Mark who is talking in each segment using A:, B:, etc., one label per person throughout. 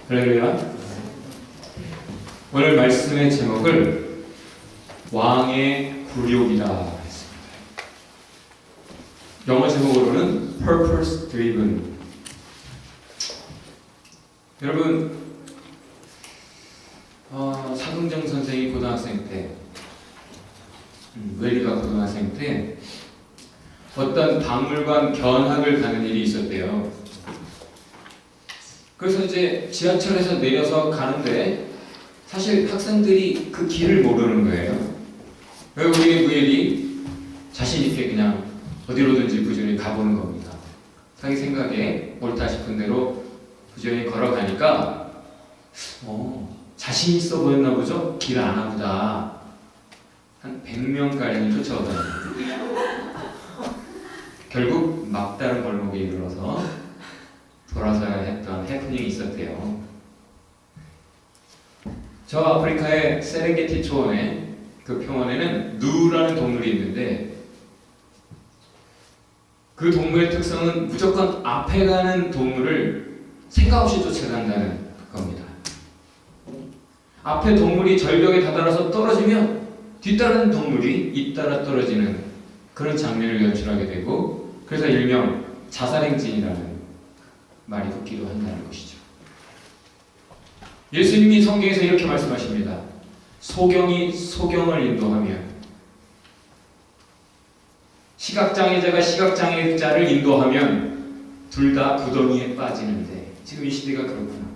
A: 할렐루야. 오늘 말씀의 제목을 왕의 굴욕이라 했습니다. 영어 제목으로는 Purpose Driven. 여러분, 사동정 선생이 고등학생 때, 웰리가 고등학생 때 어떤 박물관 견학을 가는 일이 있었대요. 그래서 이제 지하철에서 내려서 가는데 사실 학생들이 그 길을 모르는 거예요. 그래서 우리 웰리 자신 있게 그냥 어디로든지 부지런히 가보는 겁니다. 자기 생각에 옳다 싶은 대로 부지런히 걸어가니까 자신 있어 보였나 보죠? 길 아나 보다. 한 100명가량이 쫓아오더니 결국 막다른 골목에 이르러서 돌아서야 했던 해프닝이 있었대요. 저 아프리카의 세렝게티 초원에 그 평원에는 누라는 동물이 있는데 그 동물의 특성은 무조건 앞에 가는 동물을 생각 없이 쫓아간다는 겁니다. 앞에 동물이 절벽에 다다라서 떨어지면 뒤따르는 동물이 잇따라 떨어지는 그런 장면을 연출하게 되고, 그래서 일명 자살행진이라는 말이 붙기도 한다는 것이죠. 예수님이 성경에서 이렇게 말씀하십니다. 소경이 소경을 인도하면, 시각장애자가 시각장애자를 인도하면 둘 다 구덩이에 빠지는데, 지금 이 시대가 그렇구나.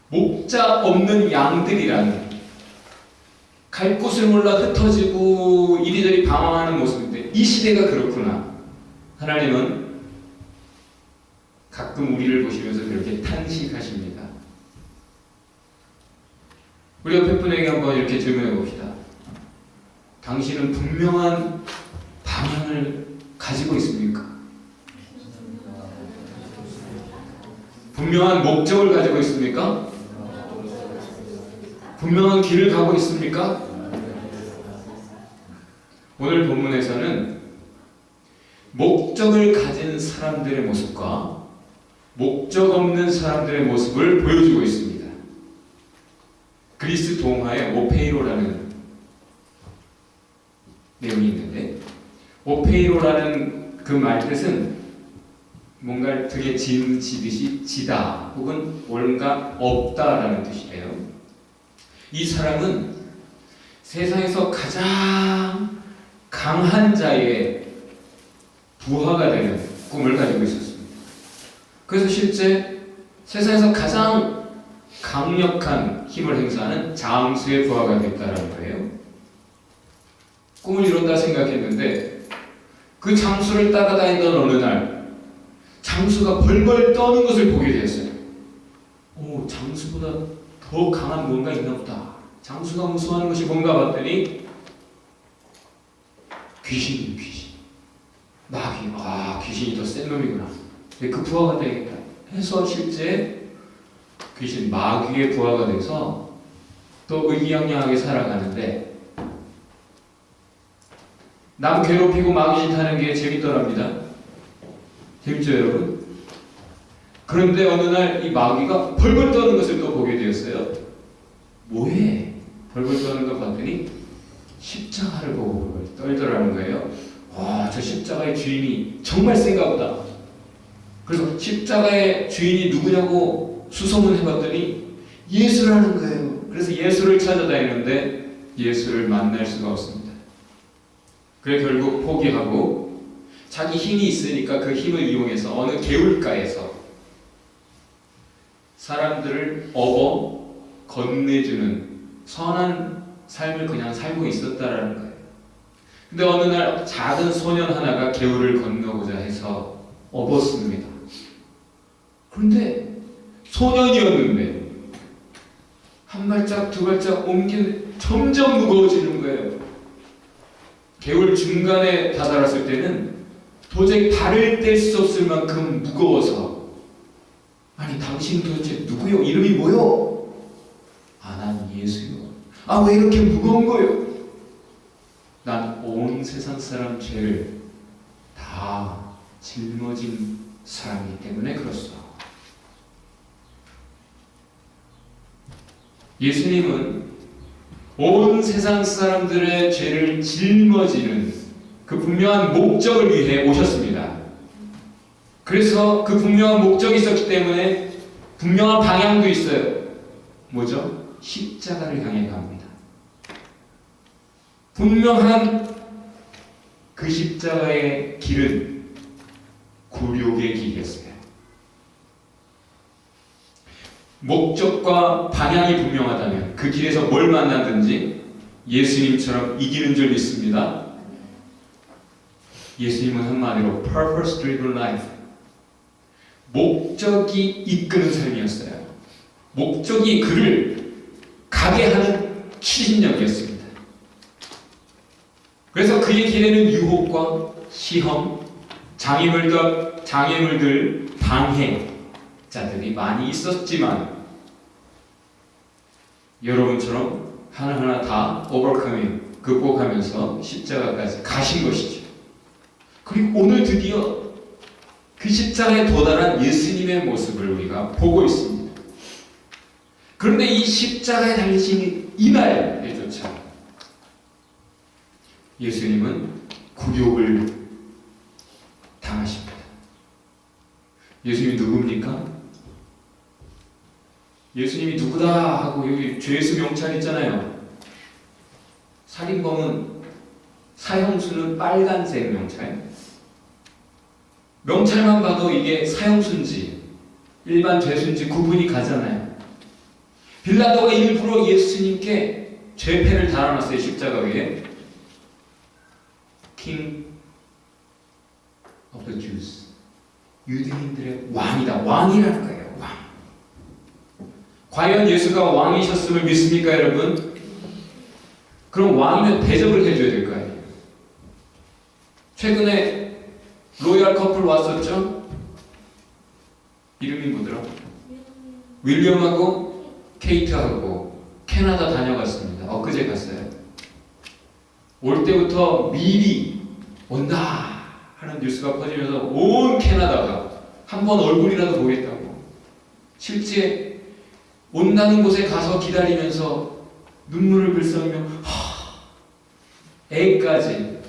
A: 목자 없는 양들이란 갈 곳을 몰라 흩어지고 이리저리 방황하는 모습인데, 이 시대가 그렇구나. 하나님은 가끔 우리를 보시면서 그렇게 탄식하십니다. 우리 옆에 분에게 한번 이렇게 질문해 봅시다. 당신은 분명한 방향을 가지고 있습니까? 분명한 목적을 가지고 있습니까? 분명한 길을 가고 있습니까? 오늘 본문에서는 목적을 가진 사람들의 모습과 목적 없는 사람들의 모습을 보여주고 있습니다. 그리스 동화에 오페이로라는 내용이 있는데, 오페이로라는 그 말뜻은 뭔가 등에 짐 지듯이 지다 혹은 뭔가 없다라는 뜻이에요. 이 사람은 세상에서 가장 강한 자의 부하가 되는 꿈을 가지고 있었습니다. 그래서 실제 세상에서 가장 강력한 힘을 행사하는 장수의 부하가 됐다는 거예요. 꿈을 이룬다 생각했는데 그 장수를 따라다니던 어느 날 장수가 벌벌 떠는 것을 보게 되었어요. 장수보다 더 강한 뭔가 있나 보다. 장수가 무서워하는 것이 뭔가 봤더니 귀신. 마귀. 귀신이 더 센 놈이구나. 그 부하가 되겠다 해서 실제 귀신 마귀의 부하가 돼서 또 의기양양하게 살아가는데, 남 괴롭히고 마귀짓 하는 게 재밌더랍니다. 재밌죠, 여러분? 그런데 어느 날 이 마귀가 벌벌 떠는 것을 또 보게 되었어요. 뭐해? 벌벌 떠는 거 봤더니 십자가를 보고 벌벌 떨더라는 거예요. 저 십자가의 주인이 정말 센가 보다. 그래서 십자가의 주인이 누구냐고 수소문해봤더니 예수라는 거예요. 그래서 예수를 찾아다니는데 예수를 만날 수가 없습니다. 그래 결국 포기하고 자기 힘이 있으니까 그 힘을 이용해서 어느 개울가에서 사람들을 업어 건네주는 선한 삶을 그냥 살고 있었다라는 거예요. 근데 어느 날 작은 소년 하나가 개울을 건너고자 해서 업었습니다. 그런데 소년이었는데 한 발짝 두 발짝 옮기는데 점점 무거워지는 거예요. 개울 중간에 다다랐을 때는 도저히 발을 뗄 수 없을 만큼 무거워서, 아니 당신 도대체 누구요? 이름이 뭐요? 난 예수요. 왜 이렇게 무거운 거요? 난 온 세상 사람 죄를 다 짊어진 사람이기 때문에 그렇소. 예수님은 온 세상 사람들의 죄를 짊어지는 그 분명한 목적을 위해 오셨습니다. 그래서 그 분명한 목적이 있었기 때문에 분명한 방향도 있어요. 뭐죠? 십자가를 향해 갑니다. 분명한 그 십자가의 길은 굴욕의 길이었어요. 목적과 방향이 분명하다면 그 길에서 뭘 만나든지 예수님처럼 이기는 줄 믿습니다. 예수님은 한마디로 purpose driven life, 목적이 이끄는 삶이었어요. 목적이 그를 가게 하는 추진력이었습니다. 그래서 그의 길에는 유혹과 시험, 장애물들, 방해자들이 많이 있었지만 여러분처럼 하나하나 다 극복하면서 십자가까지 가신 것이죠. 그리고 오늘 드디어 그 십자가에 도달한 예수님의 모습을 우리가 보고 있습니다. 그런데 이 십자가에 달리신 이날에조차 예수님은 굴욕을 당하십니다. 예수님이 누굽니까? 예수님이 누구다 하고 여기 죄수 명찰 있잖아요. 살인범은 사형수는 빨간색 명찰. 명찰만 봐도 이게 사형수인지 일반 죄수인지 구분이 가잖아요. 빌라도가 일부러 예수님께 죄패를 달아놨어요. 십자가 위에. King of the Jews. 유대인들의 왕이다. 왕이라는 거예요. 왕. 과연 예수가 왕이셨음을 믿습니까, 여러분? 그럼 왕이면 대접을 해줘야 될 거 아니에요. 최근에 로얄 커플 왔었죠? 이름이 뭐더라? 윌리엄하고 케이트하고 캐나다 다녀갔습니다. 엊그제 갔어요. 올 때부터 미리 온다 하는 뉴스가 퍼지면서 온 캐나다가 한번 얼굴이라도 보겠다고 실제 온다는 곳에 가서 기다리면서 눈물을 글썽이며 애까지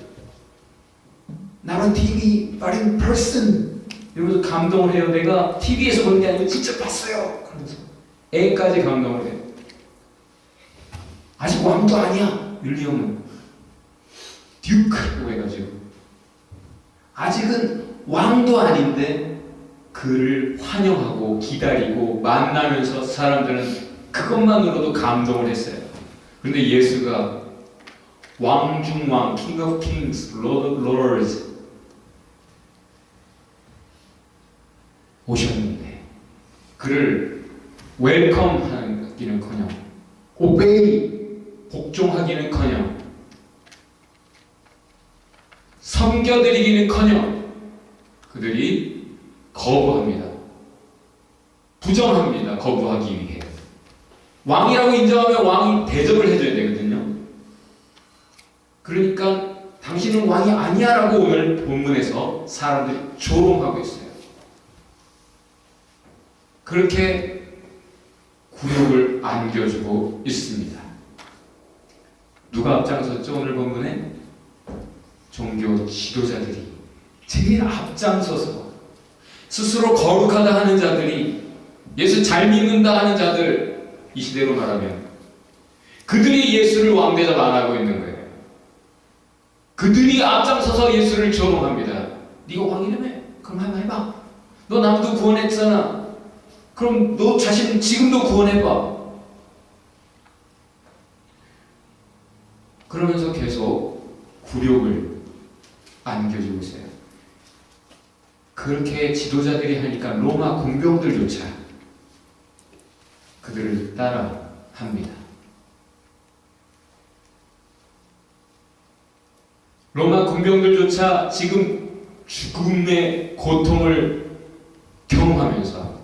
A: 나는 TV but in person 이러면서 감동을 해요. 내가 TV에서 본 게 아니고 진짜 봤어요. 그러면서 애까지 감동을 해요. 아직 왕도 아니야. 윌리엄은 듀크라고 해가지고 아직은 왕도 아닌데 그를 환영하고 기다리고 만나면서 사람들은 그것만으로도 감동을 했어요. 그런데 예수가 왕 중 왕, King of Kings, Lord of Lords 오셨는데 그를 웰컴하기는커녕 오베이 복종하기는커녕 섬겨드리기는커녕 그들이 거부합니다. 부정합니다. 거부하기 위해. 왕이라고 인정하면 왕이 대접을 해줘야 되거든요. 그러니까 당신은 왕이 아니야 라고 오늘 본문에서 사람들이 조롱하고 있어요. 그렇게 굴욕을 안겨주고 있습니다. 누가 앞장섰죠? 오늘 본문에? 종교 지도자들이 제일 앞장서서 스스로 거룩하다 하는 자들이 예수 잘 믿는다 하는 자들 이 시대로 말하면 그들이 예수를 왕대접 안 하고 있는 거예요. 그들이 앞장서서 예수를 조롱합니다. 네가 왕이라며? 그럼 한번 해봐. 너 남도 구원했잖아. 그럼 너 자신 지금도 구원해봐. 그러면서 계속 굴욕을 안겨주고 있어요. 그렇게 지도자들이 하니까 로마 군병들조차 그들을 따라 합니다. 로마 군병들조차 지금 죽음의 고통을 경험하면서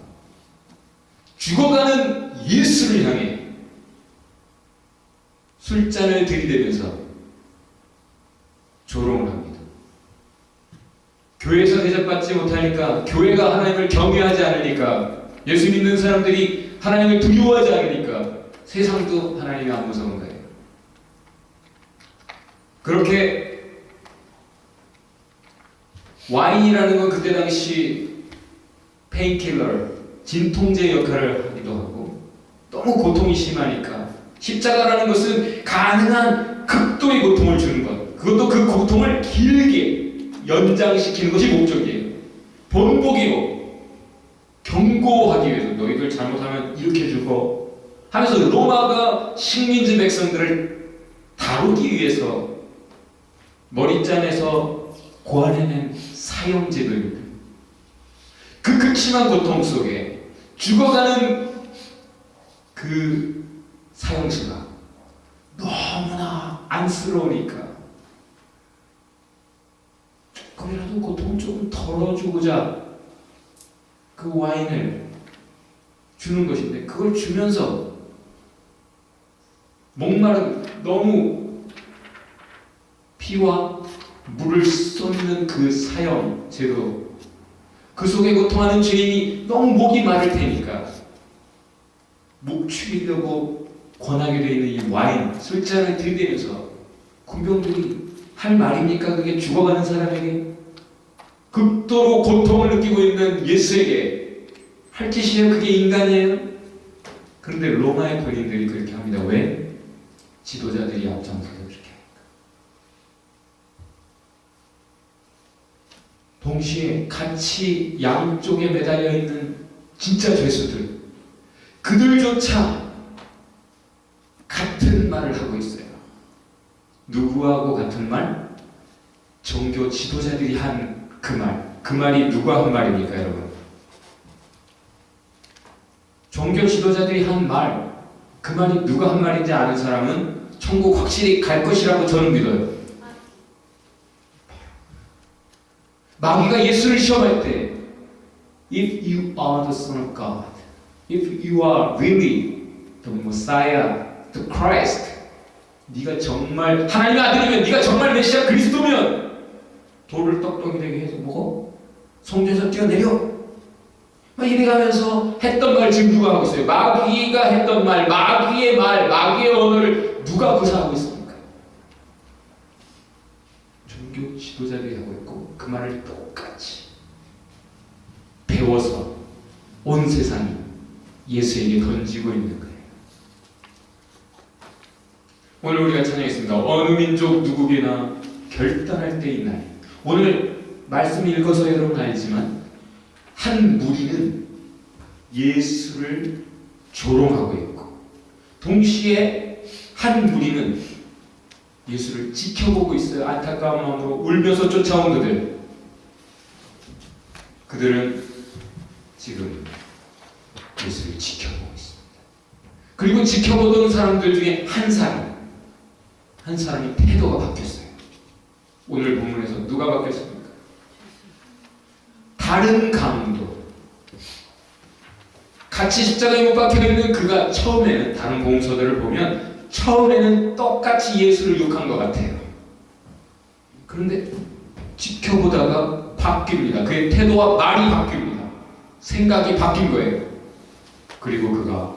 A: 죽어가는 예수를 향해 술잔을 들이대면서 조롱을 합니다. 교회에서 대접받지 못하니까, 교회가 하나님을 경외하지 않으니까, 예수 믿는 사람들이 하나님을 두려워하지 않으니까 세상도 하나님이 안 무서운 거예요. 그렇게 와인이라는 건 그때 당시 페인킬러, 진통제 역할을 하기도 하고 너무 고통이 심하니까 십자가라는 것은 가능한 극도의 고통을 주는 것, 그것도 그 고통을 길게 연장시키는 것이 목적이에요. 본보기로 경고하기 위해서 너희들 잘못하면 이렇게 죽어 하면서 로마가 식민지 백성들을 다루기 위해서 머리짠에서 고안해낸 사형제도입니다. 그 극심한 고통 속에 죽어가는 그 사형수가 너무나 안쓰러우니까 조금이라도 고통 조금 덜어주고자 그 와인을 주는 것인데, 그걸 주면서 목마른 너무 피와 물을 쏟는 그 사형 제도, 그 속에 고통하는 죄인이 너무 목이 마를 테니까 목 추이려고 권하게 되어 있는 이 와인, 술잔을 들이대면서 군병들이 할 말입니까? 그게 죽어가는 사람에게, 극도로 고통을 느끼고 있는 예수에게 할 짓이에요? 그게 인간이에요? 그런데 로마의 군인들이 그렇게 합니다. 왜? 지도자들이 앞장서서 그렇게 합니까? 동시에 같이 양쪽에 매달려 있는 진짜 죄수들, 그들조차 같은 말을 하고 있어요. 누구하고 같은 말? 종교 지도자들이 한 그 말. 그 말이 누가 한 말입니까, 여러분? 종교 지도자들이 한 말. 그 말이 누가 한 말인지 아는 사람은 천국 확실히 갈 것이라고 저는 믿어요. 마귀가 예수를 시험할 때, if you are the Son of God, if you are really the Messiah, the Christ, 네가 정말 하나님의 아들이면, 네가 정말 메시아 그리스도면 돌을 떡떡이 되게 해서 먹어? 성전에서 뛰어내려? 막 이래가면서 했던 말 지금 누가 하고 있어요? 마귀가 했던 말, 마귀의 말, 마귀의 언어를 누가 구사하고 있습니까? 종교 지도자들이 하고 있고, 그 말을 똑같이 배워서 온 세상이 예수에게 던지고 있는 거예요. 오늘 우리가 찬양했습니다. 어느 민족 누구에게나 결단할 때인 날. 오늘 말씀 읽어서 여러분 알지만 한 무리는 예수를 조롱하고 있고, 동시에 한 무리는 예수를 지켜보고 있어요. 안타까운 마음으로 울면서 쫓아온 그들은 지금 예수를 지켜보고 있습니다. 그리고 지켜보던 사람들 중에 한 사람이 태도가 바뀌었어요. 오늘 본문에서 누가 바뀌었습니까? 다른 강도, 같이 십자가에 못 박혀 있는 그가 처음에는, 다른 복음서들을 보면 처음에는 똑같이 예수를 욕한 것 같아요. 그런데 지켜보다가 바뀝니다. 그의 태도와 말이 바뀝니다. 생각이 바뀐 거예요. 그리고 그가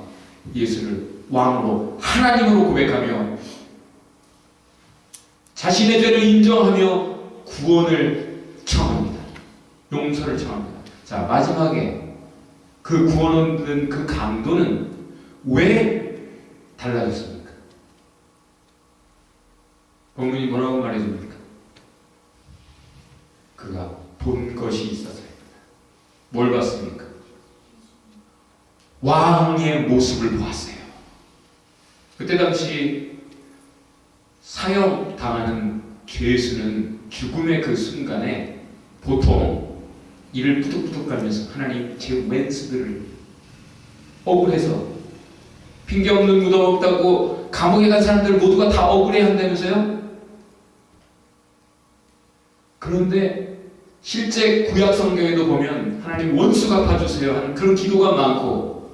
A: 예수를 왕으로, 하나님으로 고백하며 자신의 죄를 인정하며 구원을 청합니다. 용서를 청합니다. 자, 마지막에 그 구원 얻는 그 강도는 왜 달라졌습니까? 본문이 뭐라고 말해줍니까? 그가 본 것이 있어서입니다. 뭘 봤습니까? 왕의 모습을 보았어요. 그때 당시 사형 당하는 죄수는 죽음의 그 순간에 보통 이를 부득부득 가면서 하나님 제 왼수들을 억울해서, 핑계 없는 무덤 없다고 감옥에 간 사람들 모두가 다 억울해 한다면서요? 그런데 실제 구약 성경에도 보면 하나님 원수 갚아주세요 하는 그런 기도가 많고,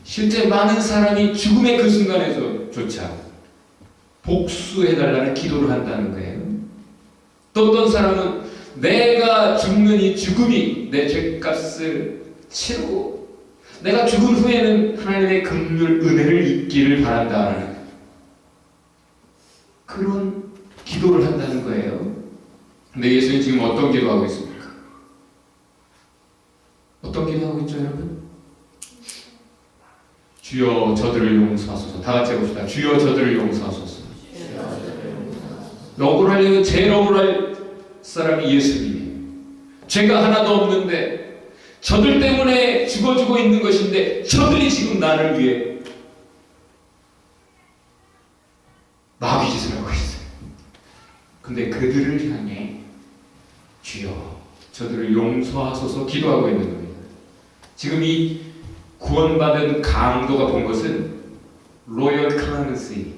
A: 실제 많은 사람이 죽음의 그 순간에서조차 복수해달라는 기도를 한다는 거예요. 또 어떤 사람은 내가 죽는 이 죽음이 내 죄값을 치르고 내가 죽은 후에는 하나님의 긍휼 은혜를 잊기를 바란다는 그런 기도를 한다는 거예요. 근데 예수님 지금 어떤 기도하고 있습니까? 어떤 기도하고 있죠, 여러분? 주여 저들을 용서하소서. 다 같이 해봅시다. 주여 저들을 용서하소서. 억울하려면 제일 억울할 사람이 예수님이에요. 죄가 하나도 없는데 저들 때문에 죽어주고 있는 것인데 저들이 지금 나를 위해 마귀 짓을 하고 있어요. 근데 그들을 향해 주여 저들을 용서하소서 기도하고 있는 겁니다. 지금 이 구원받은 강도가 본 것은 로열 클레멘시,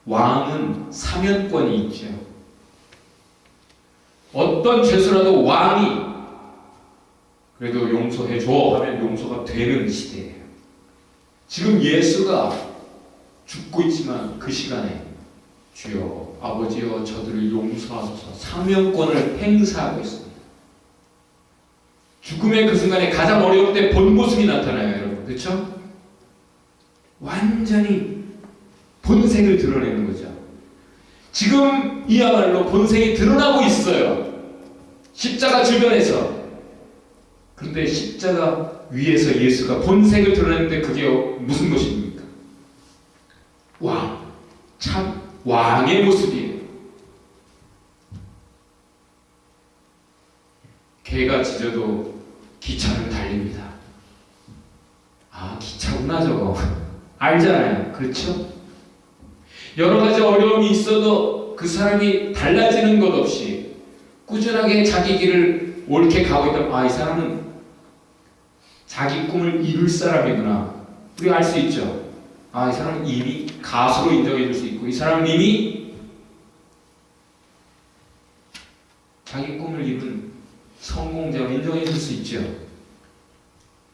A: 왕은 사면권이 있죠. 어떤 죄수라도 왕이 그래도 용서해줘 하면 용서가 되는 시대예요. 지금 예수가 죽고 있지만 그 시간에 주여 아버지여 저들을 용서하소서 사면권을 행사하고 있습니다. 죽음의 그 순간에 가장 어려울 때 본 모습이 나타나요, 여러분. 그렇죠? 완전히 본색을 드러내는 거죠. 지금 이야말로 본색이 드러나고 있어요. 십자가 주변에서. 그런데 십자가 위에서 예수가 본색을 드러내는데 그게 무슨 것입니까? 왕. 참 왕의 모습이에요. 개가 짖어도 기차는 달립니다. 아, 기차구나 저거. 알잖아요. 그렇죠? 여러 가지 어려움이 있어도 그 사람이 달라지는 것 없이 꾸준하게 자기 길을 옳게 가고 있다면 아, 이 사람은 자기 꿈을 이룰 사람이구나. 우리가 알 수 있죠. 아, 이 사람은 이미 가수로 인정해 줄 수 있고 이 사람은 이미 자기 꿈을 이룬 성공자로 인정해 줄 수 있죠.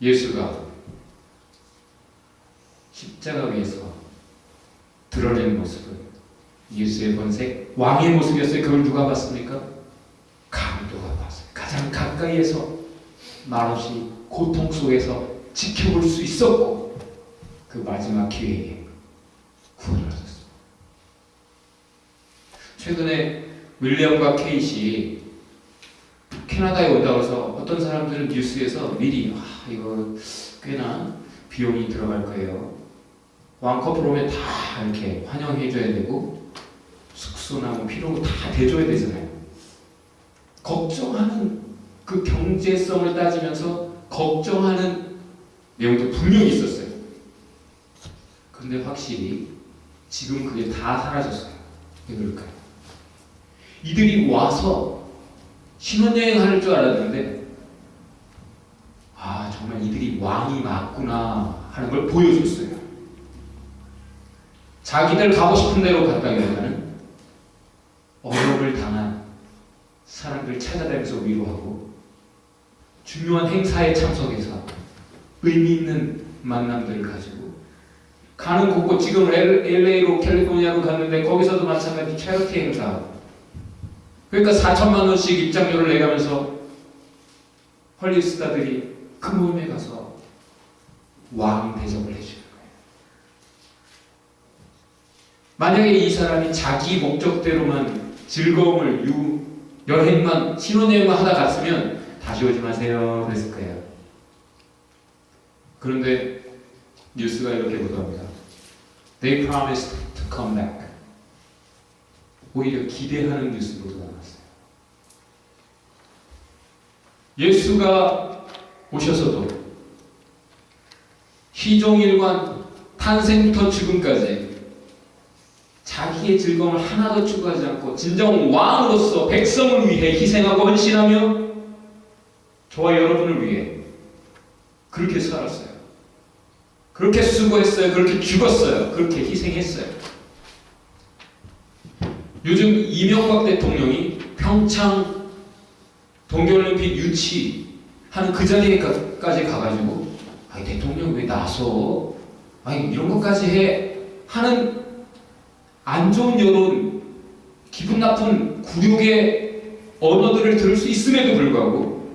A: 예수가 십자가 위에서 드러낸 모습은 예수의 본색 왕의 모습이었어요. 그걸 누가 봤습니까? 강도가 봤어요. 가장 가까이에서 말없이 고통 속에서 지켜볼 수 있었고 그 마지막 기회에 구원을 얻었습니다. 최근에 윌리엄과 케이시 캐나다에 온다고 해서 어떤 사람들은 뉴스에서 미리 이거 꽤나 비용이 들어갈 거예요. 왕커플 오면 다 이렇게 환영해줘야 되고 숙소나 뭐 필요한 거 다 대줘야 되잖아요. 걱정하는 그 경제성을 따지면서 걱정하는 내용도 분명히 있었어요. 근데 확실히 지금 그게 다 사라졌어요. 왜 그럴까요? 이들이 와서 신혼여행 할 줄 알았는데 아, 정말 이들이 왕이 맞구나 하는 걸 보여줬어요. 자기들 가고 싶은 대로 갔다기보다는 어려움을 당한 사람들 찾아다니면서 위로하고 중요한 행사에 참석해서 의미 있는 만남들을 가지고 가는 곳곳 지금 LA로 캘리포니아로 갔는데 거기서도 마찬가지 체리티 행사 그러니까 4천만 원씩 입장료를 내가면서 헐리우드 스타들이 그 모임에 가서 왕 대접을 해주는 거예요. 만약에 이 사람이 자기 목적대로만 즐거움을 여행만 신혼여행만 하다 갔으면 다시 오지 마세요 그랬을 거예요. 그런데 뉴스가 이렇게 보도합니다. They promised to come back. 오히려 기대하는 뉴스 보도가 나왔어요. 예수가 오셔서도 희종일관 탄생부터 죽음까지 자기의 즐거움을 하나도 추구하지 않고 진정 왕으로서 백성을 위해 희생하고 헌신하며 저와 여러분을 위해 그렇게 살았어요. 그렇게 수고했어요. 그렇게 죽었어요. 그렇게 희생했어요. 요즘 이명박 대통령이 평창 동계올림픽 유치하는 그 자리에까지 가가지고 아니 대통령 왜 나서 아니 이런 것까지 해 하는 안 좋은 여론, 기분 나쁜 굴욕의 언어들을 들을 수 있음에도 불구하고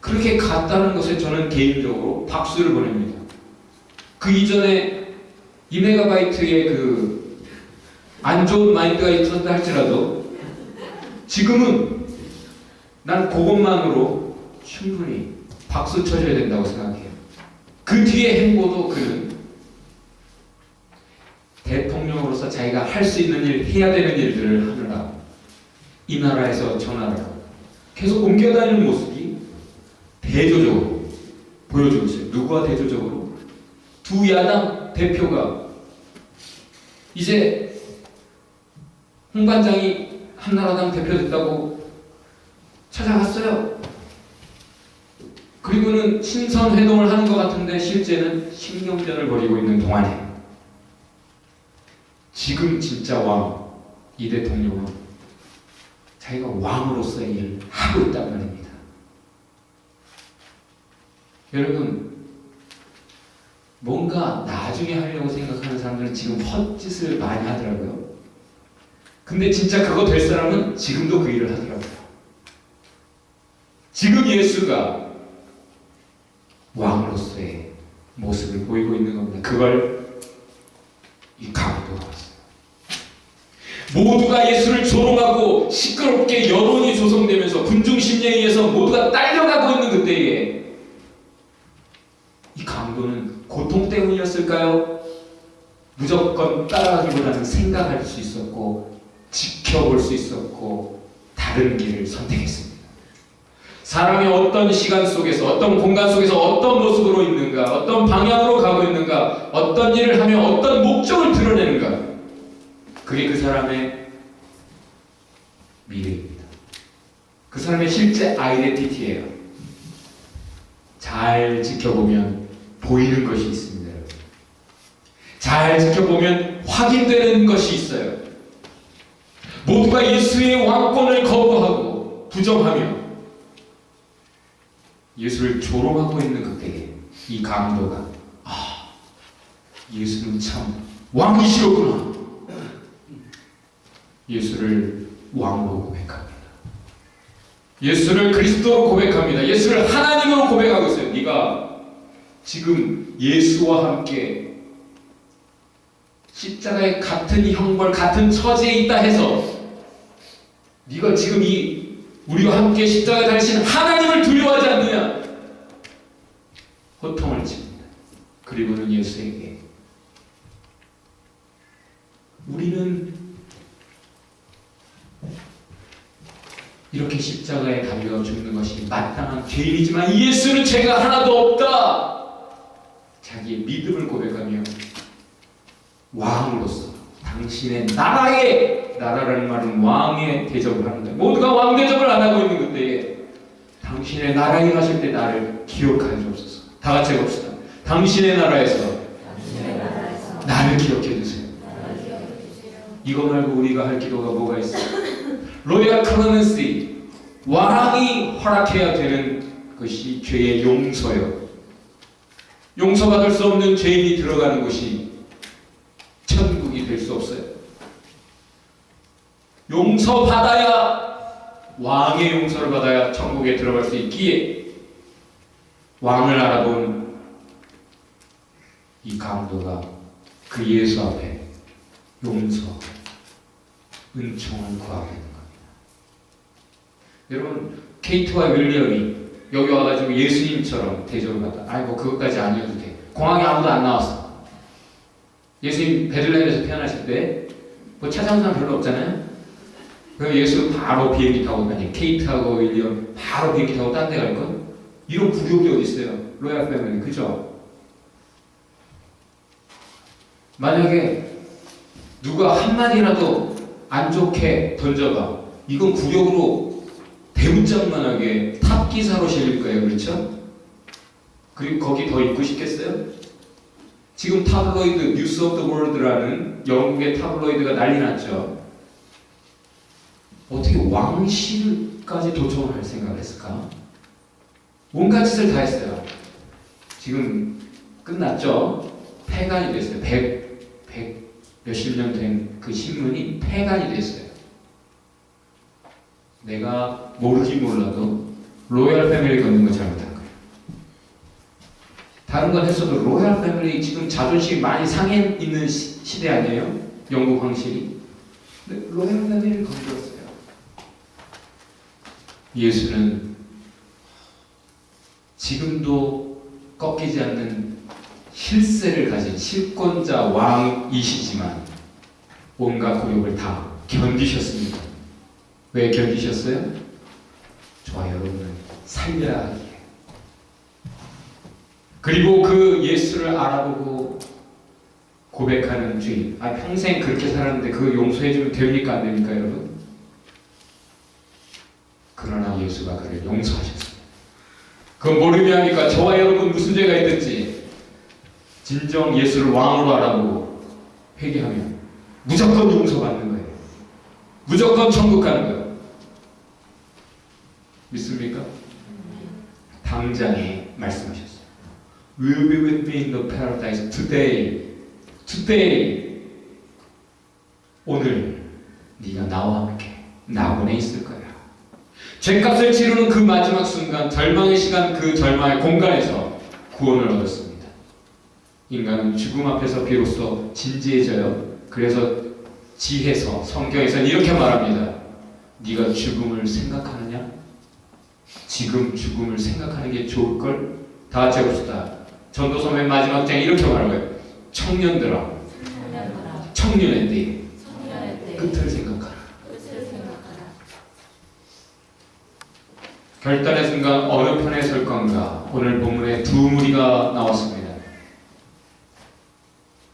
A: 그렇게 갔다는 것에 저는 개인적으로 박수를 보냅니다. 그 이전에 2메가바이트의 그 안 좋은 마인드가 있었다 할지라도 지금은 난 그것만으로 충분히 박수 쳐줘야 된다고 생각해요. 그 뒤에 행보도 그는 대통령으로서 자기가 할 수 있는 일, 해야 되는 일들을 하느라 이 나라에서 저 나라로 계속 옮겨다니는 모습이 대조적으로 보여주고 있어요. 누구와 대조적으로? 두 야당 대표가 이제 홍 반장이 한나라당 대표 됐다고 찾아갔어요. 그리고는 신선회동을 하는 것 같은데 실제는 신경전을 벌이고 있는 동안에 지금 진짜 왕, 이 대통령은 자기가 왕으로서의 일을 하고 있단 말입니다. 여러분, 뭔가 나중에 하려고 생각하는 사람들은 지금 헛짓을 많이 하더라고요. 근데 진짜 그거 될 사람은 지금도 그 일을 하더라고요. 지금 예수가 왕으로서의 모습을 보이고 있는 겁니다. 그걸 이 강도가 왔어요. 모두가 예수를 조롱하고 시끄럽게 여론이 조성되면서 군중심리에 의해서 모두가 딸려가고 있는 그때에 이 강도는 고통 때문이었을까요? 무조건 따라가기보다는 생각할 수 있었고 지켜볼 수 있었고 다른 길을 선택했습니다. 사람이 어떤 시간 속에서 어떤 공간 속에서 어떤 모습으로 있는가, 어떤 방향으로 가고 있는가, 어떤 일을 하며 어떤 목적을 드러내는가, 그게 그 사람의 미래입니다. 그 사람의 실제 아이덴티티예요. 잘 지켜보면 보이는 것이 있습니다. 잘 지켜보면 확인되는 것이 있어요. 모두가 예수의 왕권을 거부하고 부정하며 예수를 조롱하고 있는 그때에 이 강도가 예수는 참 왕이시로구나. 예수를 왕으로 고백합니다. 예수를 그리스도로 고백합니다. 예수를 하나님으로 고백하고 있어요. 네가 지금 예수와 함께 십자가의 같은 형벌, 같은 처지에 있다 해서 네가 지금 우리와 함께 십자가에 달리신 하나님을 두려워하지 않느냐? 호통을 칩니다. 그리고는 예수에게 우리는 이렇게 십자가에 달려 죽는 것이 마땅한 죄인이지만 예수는 죄가 하나도 없다. 자기의 믿음을 고백하며 왕으로서 당신의 나라라는 말은 왕의 대접을 하는 거예요. 모두가 왕 대접을 안 하고 있는 그때에 당신의 나라에 가실 때 나를 기억하여 주옵소서. 다 같이 해봅시다. 당신의 나라에서 나를 기억해 주세요. 이거 말고 우리가 할 기도가 뭐가 있어요? 로얄 클레멘시, 왕이 허락해야 되는 것이 죄의 용서요. 용서받을 수 없는 죄인이 들어가는 곳이 천국이 될 수 없어요. 용서받아야, 왕의 용서를 받아야 천국에 들어갈 수 있기에 왕을 알아본 이 강도가 그 예수 앞에 용서, 은총을 구하게 된 겁니다. 여러분, 케이트와 윌리엄이 여기 와가지고 예수님처럼 대접을 받다. 아이고 그것까지 아니어도 돼. 공항에 아무도 안 나왔어. 예수님 베들레헴에서 태어나실 때 뭐 찾아온 사람 별로 없잖아요. 그럼 예수 바로 비행기 타고 가니 케이트하고 윌리엄 바로 비행기 타고 딴 데 갈 거? 이런 굴욕이 어디 있어요? 로얄 패밀리, 그죠? 만약에 누가 한마디라도 안 좋게 던져봐, 이건 굴욕으로 대문짝만하게 탑기사로 실릴 거예요. 그렇죠? 그리고 거기 더 있고 싶겠어요? 지금 타블로이드 뉴스 오브 더 월드라는 영국의 타블로이드가 난리 났죠. 어떻게 왕실까지 도청을 할 생각을 했을까? 온갖 짓을 다 했어요. 지금 끝났죠? 폐간이 됐어요. 100 몇십 년 된 그 신문이 폐간이 됐어요. 내가 모르긴 몰라도 로얄 패밀리 걷는 거 잘못했어요. 다른 건 했어도 로얄 패밀리 지금 자존심이 많이 상해 있는 시대 아니에요? 영국 황실이. 근데 로얄 패밀리를 건드렸어요. 예수는 지금도 꺾이지 않는 실세를 가진 실권자 왕이시지만 온갖 굴욕을 다 견디셨습니다. 왜 견디셨어요? 저와 여러분을 살려야 하기에. 그리고 그 예수를 알아보고 고백하는 주인, 평생 그렇게 살았는데 그거 용서해주면 됩니까? 안 됩니까, 여러분? 그러나 예수가 그를 용서하셨습니다. 그건 뭘 의미합니까? 저와 여러분 무슨 죄가 있든지 진정 예수를 왕으로 알아보고 회개하면 무조건 용서받는 거예요. 무조건 천국 가는 거예요. 믿습니까? 당장에 말씀하셨어요. Will be with me in the paradise today. Today. 오늘 네가 나와 함께 낙원에 있을 거야. 죄값을 치르는 그 마지막 순간, 절망의 시간, 그 절망의 공간에서 구원을 얻었습니다. 인간은 죽음 앞에서 비로소 진지해져요. 그래서 지혜서, 성경에서는 이렇게 말합니다. 네가 죽음을 생각하느냐? 지금 죽음을 생각하는 게 좋을걸? 다 같이 해봅시다. 전도서 맨 마지막 장에 이렇게 말해요. 청년들아, 청년의 때에 끝을 생각하라. 결단의 순간 어느 편에 설 건가? 오늘 본문에 두 무리가 나왔습니다.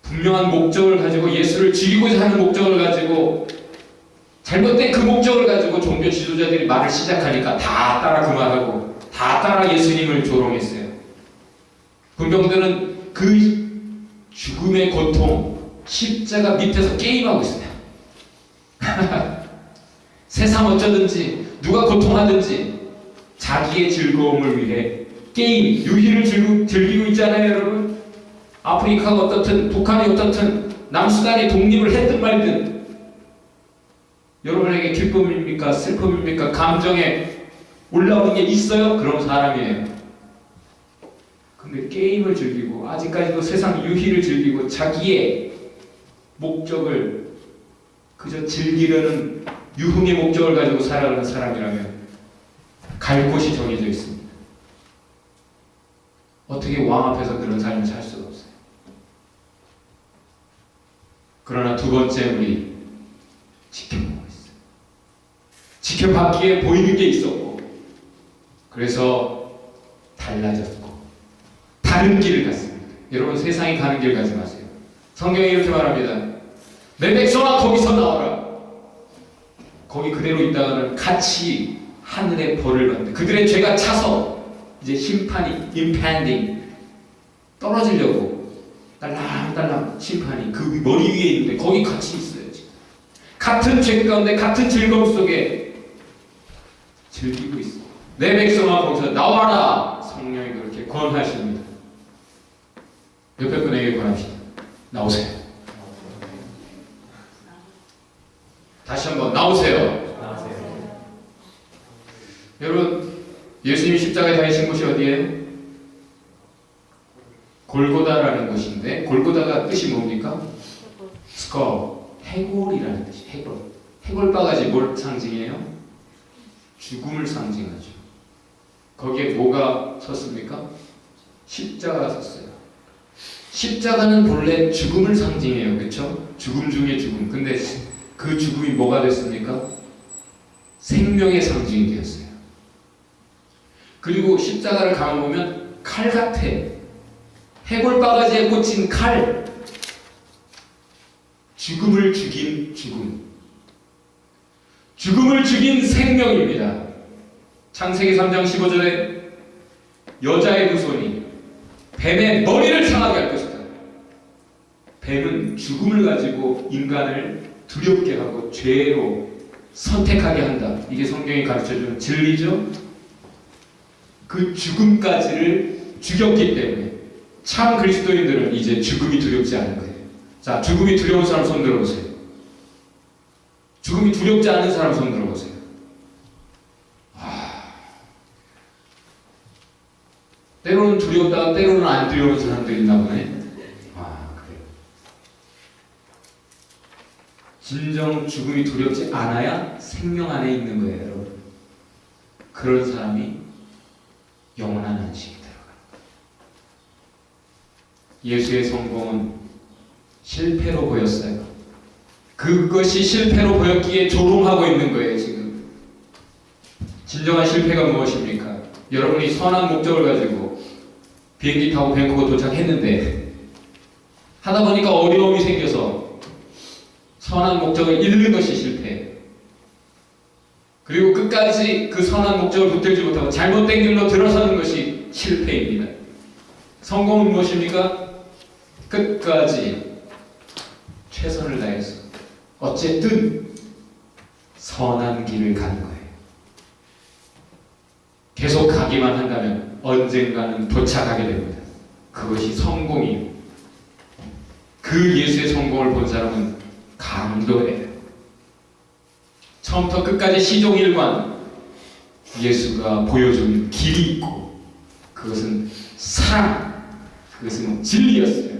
A: 분명한 목적을 가지고 예수를 죽이고자 하는 목적을 가지고 잘못된 그 목적을 가지고 종교 지도자들이 말을 시작하니까 다 따라 그만하고 다 따라 예수님을 조롱했어요. 분병들은 그 죽음의 고통, 십자가 밑에서 게임하고 있어요. 세상 어쩌든지 누가 고통하든지 자기의 즐거움을 위해 게임, 유희를 즐기고 있잖아요, 여러분. 아프리카가 어떻든 북한이 어떻든 남수단이 독립을 했든 말든 여러분에게 기쁨입니까? 슬픔입니까? 감정에 올라오는 게 있어요? 그런 사람이에요. 근데 게임을 즐기고 아직까지도 세상 유희를 즐기고 자기의 목적을 그저 즐기려는 유흥의 목적을 가지고 살아가는 사람이라면 갈 곳이 정해져 있습니다. 어떻게 왕 앞에서 그런 삶을 살 수가 없어요. 그러나 두 번째 우리 지켜보고 있어요. 지켜봤기에 보이는 게 있었고 그래서 달라졌고 다른 길을 갔습니다. 여러분 세상이 가는 길 가지 마세요. 성경이 이렇게 말합니다. 내 백성아 거기서 나와라. 거기 그대로 있다가는 같이 하늘의 벌을 받는다. 그들의 죄가 차서 이제 심판이 impending 떨어지려고 딸랑딸랑 심판이 그 머리 위에 있는데 거기 같이 있어요. 지금. 같은 죄 가운데 같은 즐거움 속에 즐기고 있어. 내 백성아 거기서 나와라. 성령이 그렇게 권하십니다. 옆에 분에게 권합시다. 나오세요. 다시 한번 나오세요. 여러분 예수님이 십자가에 달리신 곳이 어디예요? 골고다라는 곳인데 골고다가 뜻이 뭡니까? 스컬, 해골이라는 뜻이 해골. 해골바가지 뭘 상징해요? 죽음을 상징하죠. 거기에 뭐가 섰습니까? 십자가가 섰어요. 십자가는 본래 죽음을 상징해요. 그렇죠? 죽음 중에 죽음. 근데 그 죽음이 뭐가 됐습니까? 생명의 상징이 되었어요. 그리고 십자가를 가만보면 칼 같아. 해골바가지에 꽂힌 칼. 죽음을 죽인 죽음. 죽음을 죽인 생명입니다. 창세기 3장 15절에 여자의 두 손이 뱀의 머리를 상하게 할 것이다. 뱀은 죽음을 가지고 인간을 두렵게 하고 죄로 선택하게 한다. 이게 성경이 가르쳐주는 진리죠. 그 죽음까지를 죽였기 때문에 참 그리스도인들은 이제 죽음이 두렵지 않은 거예요. 자, 죽음이 두려운 사람 손 들어보세요. 죽음이 두렵지 않은 사람 손 들어보세요. 때로는 두렵다가 때로는 안 두려운 사람들이 있나 보네. 그래요. 진정 죽음이 두렵지 않아야 생명 안에 있는 거예요, 여러분. 그런 사람이 영원한 안식이 들어가는 거예요. 예수의 성공은 실패로 보였어요. 그것이 실패로 보였기에 조롱하고 있는 거예요, 지금. 진정한 실패가 무엇입니까? 여러분이 선한 목적을 가지고 비행기 타고 밴쿠버 도착했는데 하다 보니까 어려움이 생겨서 선한 목적을 잃는 것이 실패예요. 그리고 끝까지 그 선한 목적을 붙들지 못하고 잘못된 길로 들어서는 것이 실패입니다. 성공은 무엇입니까? 끝까지 최선을 다해서 어쨌든 선한 길을 가는 거예요. 계속 가기만 한다면 언젠가는 도착하게 됩니다. 그것이 성공이에요. 그 예수의 성공을 본 사람은 감동해요. 처음부터 끝까지 시종일관 예수가 보여준 길이 있고 그것은 사랑, 그것은 진리였어요.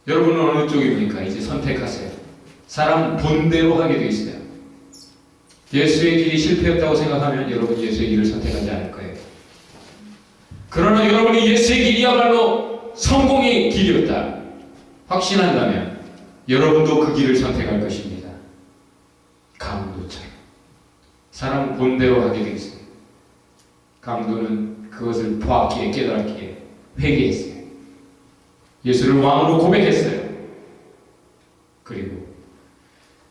A: 여러분은 어느 쪽입니까? 이제 선택하세요. 사람 본대로 하게 되어 있어요. 예수의 길이 실패였다고 생각하면 여러분 예수의 길을 선택하지 않을 거예요. 그러나 여러분이 예수의 길이야말로 성공의 길이었다 확신한다면 여러분도 그 길을 선택할 것입니다. 강도처럼. 사람은 본대로 하게 되어 있어요. 강도는 그것을 보았기에 깨달았기에 회개했어요. 예수를 왕으로 고백했어요. 그리고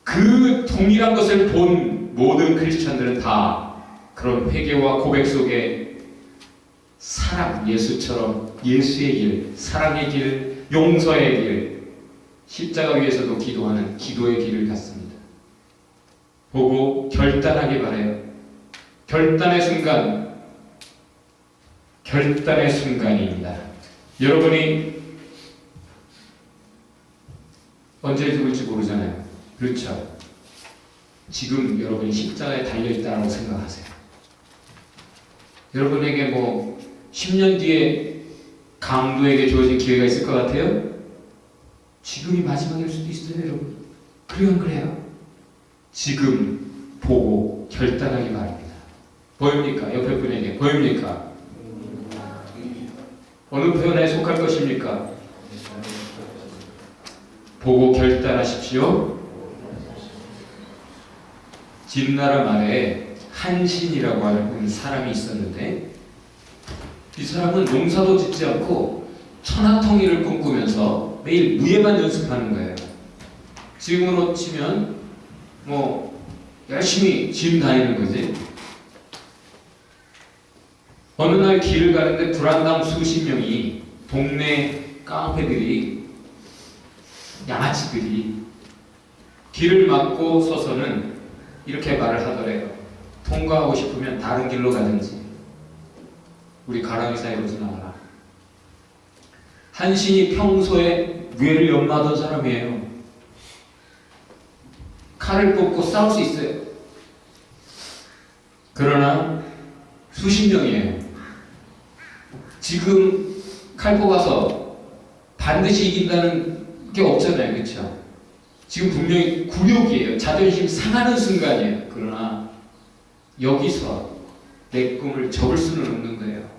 A: 그 동일한 것을 본 모든 크리스천들은 다 그런 회개와 고백 속에 사랑, 예수처럼 예수의 길, 사랑의 길, 용서의 길, 십자가 위에서도 기도하는 기도의 길을 갔습니다. 보고 결단하기 바라요. 결단의 순간입니다. 여러분이 언제 죽을지 모르잖아요. 그렇죠? 지금 여러분이 십자가에 달려있다고 생각하세요. 여러분에게 10년 뒤에 강도에게 주어진 기회가 있을 것 같아요? 지금이 마지막일 수도 있어요, 여러분. 그래요, 그래요. 지금 보고 결단하기 바랍니다. 보입니까? 옆에 분에게 보입니까? 어느 표현에 속할 것입니까? 보고 결단하십시오. 진나라 말에 한신이라고 하는 사람이 있었는데 이 사람은 농사도 짓지 않고 천하통일을 꿈꾸면서 매일 무예만 연습하는 거예요. 지금으로 치면 열심히 짐 다니는 거지. 어느 날 길을 가는데 불안당 수십 명이 동네 깡패들이 양아치들이 길을 막고 서서는 이렇게 말을 하더래요. 통과하고 싶으면 다른 길로 가든지 우리 가랑이 사이로 지나가라. 한신이 평소에 뇌를 연마하던 사람이에요. 칼을 뽑고 싸울 수 있어요. 그러나 수십 명이에요. 지금 칼 뽑아서 반드시 이긴다는 게 없잖아요. 그렇죠? 지금 분명히 굴욕이에요. 자존심 상하는 순간이에요. 그러나 여기서 내 꿈을 접을 수는 없는 거예요.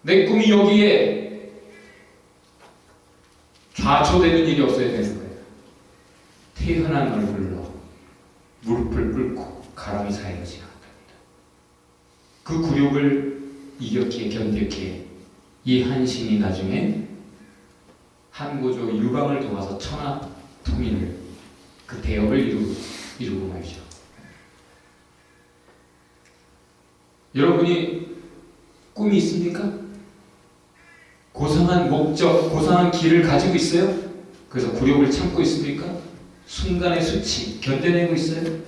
A: 내 꿈이 여기에 좌초되는 일이 없어야 되는 거예요. 태연한 얼굴로 무릎을 꿇고 가랑이 사이로 지나갔답니다. 그 굴욕을 이겼기에 견뎠기에 이 한신이 나중에 한고조 유방을 도와서 천하통일을 그 대업을 이루고 말이죠. 여러분이 꿈이 있습니까? 고상한 목적, 고상한 길을 가지고 있어요? 그래서 굴욕을 참고 있습니까? 순간의 수치 견뎌내고 있어요?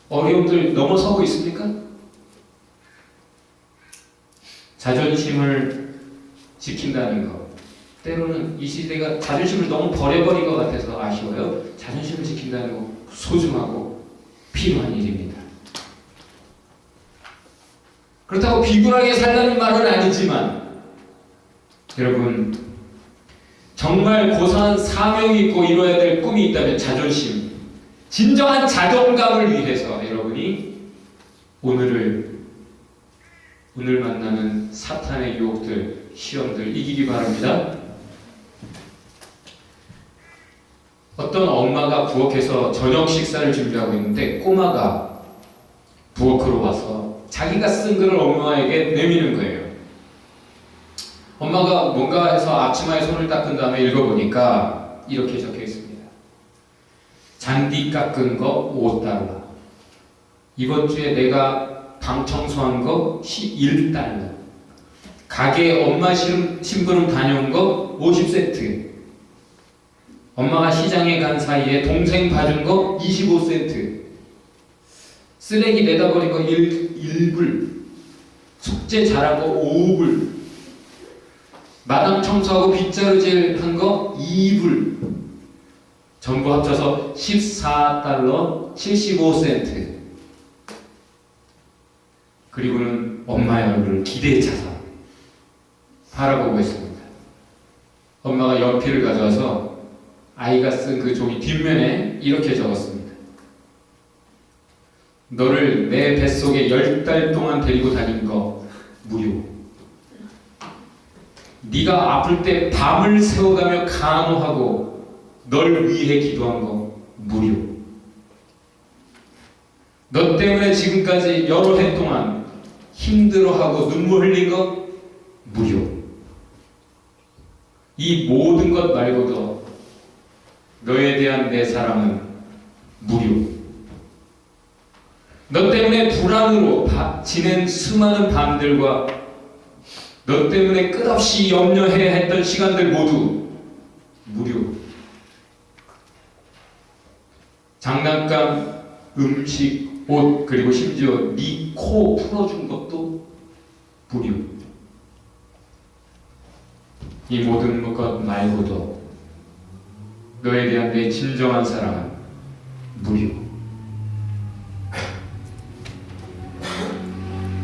A: 어려움들 넘어서고 있습니까? 자존심을 지킨다는 것, 때로는 이 시대가 자존심을 너무 버려버린 것 같아서 아쉬워요. 자존심을 지킨다는 거 소중하고 필요한 일입니다. 그렇다고 비굴하게 살라는 말은 아니지만 여러분 정말 고상한 사명이 있고 이루어야 될 꿈이 있다면 자존심, 진정한 자존감을 위해서 여러분이 오늘 만나는 사탄의 유혹들, 시험들 이기기 바랍니다. 어떤 엄마가 부엌에서 저녁 식사를 준비하고 있는데 꼬마가 부엌으로 와서 자기가 쓴 글을 엄마에게 내미는 거예요. 엄마가 뭔가 해서 앞치마에 손을 닦은 다음에 읽어보니까 이렇게 적혀 있습니다. 잔디 깎은 거 5달러. 이번 주에 내가 방 청소한 거 1달러. 가게 엄마 심부름 다녀온 거 50센트. 엄마가 시장에 간 사이에 동생 봐준 거 25센트. 쓰레기 내다 버린 거 1불. 숙제 잘한 거 5불. 마당 청소하고 빗자루질 한 거 2불. 전부 합쳐서 14달러 75센트. 그리고는 엄마의 얼굴을 기대에 차서 바라보고 있습니다. 엄마가 연필을 가져와서 아이가 쓴 그 종이 뒷면에 이렇게 적었습니다. 너를 내 뱃속에 10달 동안 데리고 다닌 거 무료. 네가 아플 때 밤을 새워가며 간호하고 널 위해 기도한 거 무료. 너 때문에 지금까지 여러 해 동안 힘들어하고 눈물 흘린 거 무료. 이 모든 것 말고도 너에 대한 내 사랑은 무료. 너 때문에 불안으로 지낸 수많은 밤들과 너 때문에 끝없이 염려해야 했던 시간들 모두 무료. 장난감, 음식, 옷, 그리고 심지어 네 코 풀어준 것도 무료. 이 모든 것 말고도 너에 대한 내 진정한 사랑은 무료.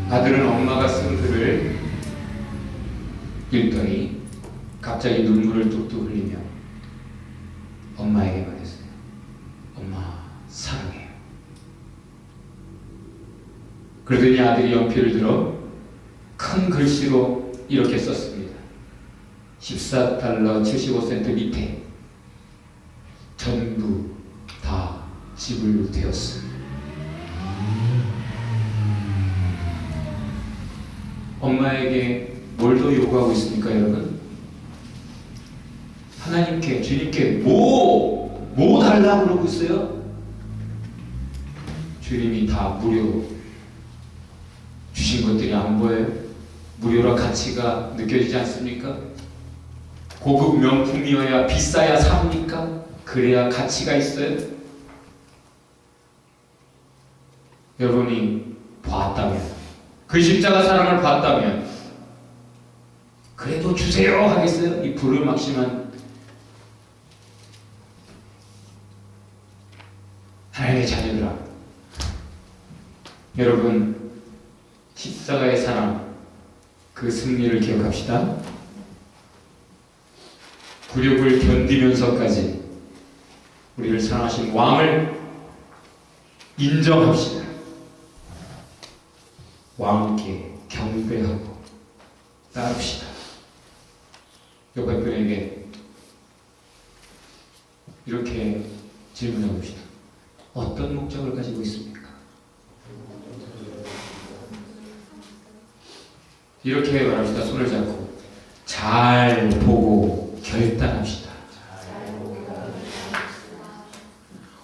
A: 아들은 엄마가 쓴 글을 읽더니 갑자기 눈물을 뚝뚝 흘리며 엄마에게 말했어요. 엄마 사랑해요. 그러더니 아들이 연필을 들어 큰 글씨로 이렇게 썼습니다. 14달러 75센트 밑에 전부 다 지불되었습니다. 엄마에게 뭘 더 요구하고 있습니까, 여러분? 하나님께, 주님께 뭐 달라고 그러고 있어요? 주님이 다 무료 주신 것들이 안 보여요? 무료라 가치가 느껴지지 않습니까? 고급 명품이어야 비싸야 삽니까? 그래야 가치가 있어요? 여러분이 봤다면, 그 십자가 사랑을 봤다면 그래도 주세요 하겠어요? 이 부르막심한 하나님의 자녀들아, 여러분 십자가의 사랑, 그 승리를 기억합시다. 굴욕을 견디면서까지 우리를 사랑하신 왕을 인정합시다. 왕께 경배하고 따릅시다. 옆에 분에게 이렇게 질문해 봅시다. 어떤 목적을 가지고 있습니까? 이렇게 말합시다. 손을 잡고 잘 보고 결단합시다.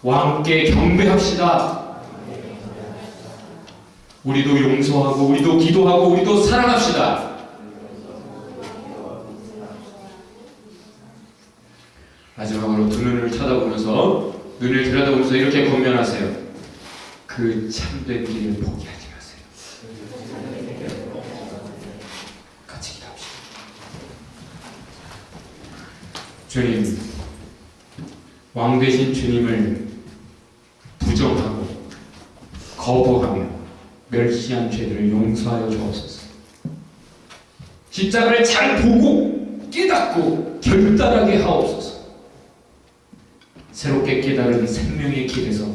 A: 왕께 경배합시다. 우리도 용서하고 우리도 기도하고 우리도 사랑합시다. 마지막으로 두 눈을 쳐다보면서, 눈을 들여다보면서 이렇게 권면하세요. 그 참된 길을 포기하지 마세요. 같이 기도합시다. 주님, 왕 되신 주님을 부정하고 거부하며 멸시한 죄들을 용서하여 주옵소서. 십자가를 잘 보고 깨닫고 결단하게 하옵소서. 새롭게 깨달은 생명의 길에서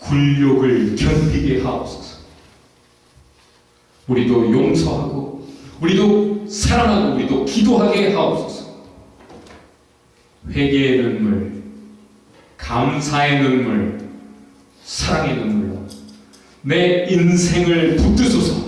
A: 굴욕을 견디게 하옵소서. 우리도 용서하고 우리도 사랑하고 우리도 기도하게 하옵소서. 회개의 눈물, 감사의 눈물, 사랑의 눈물로 내 인생을 붙드소서.